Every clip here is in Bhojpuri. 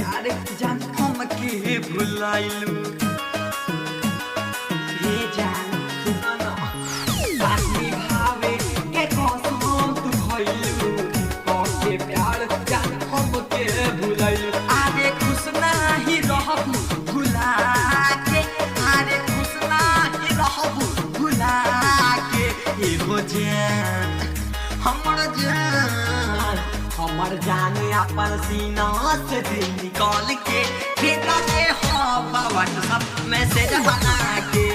प्यार जान हम के भुलाइलू हे जान सुना बाती भावे के कसम तू भइलू के प्यार जान हम के भुलाइलू आगे खुश नहीं रहबू भुला के आगे खुश नहीं रहबू भुला के एगो जान हमर जान अपन सीना से दिल निकाल के भेजा दे हवा व्हाट्सएप मैसेज बना के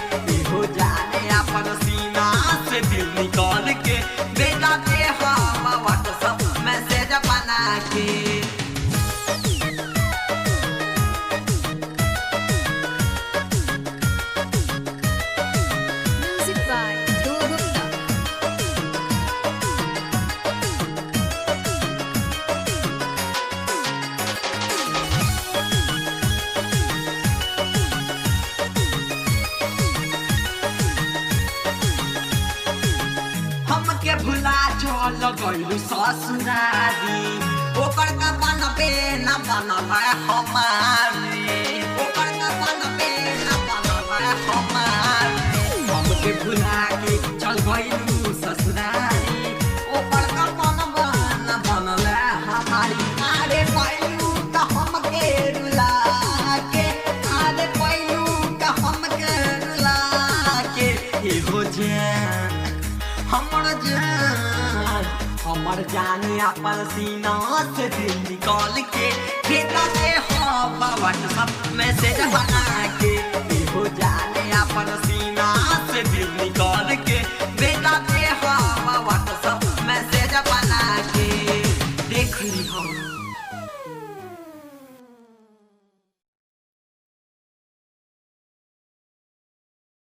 हो जाने अपन सीना से दिल निकाल के भेजा दे हवा व्हाट्सएप मैसेज बना के हमके भुला चल गइलू ससुरारी ओकर का बनबे न बनल हमारी ओकर का बनबे न बनल हमारी हमके भुला के चल गइलू ससुरारी ओकर का बनबे न बनल हमारी अरे पहिलू त हमके रुला के अरे पहिलू त हमके रुला के एगो जान हमर जान अपन सीना से दिल निकाल के भेजा दे हवा व्हाट्सएप मैसेज बना के हो जाने अपन सीना से दिल निकाल के भेजा दे हवा व्हाट्सएप मैसेज बना के देख ली हम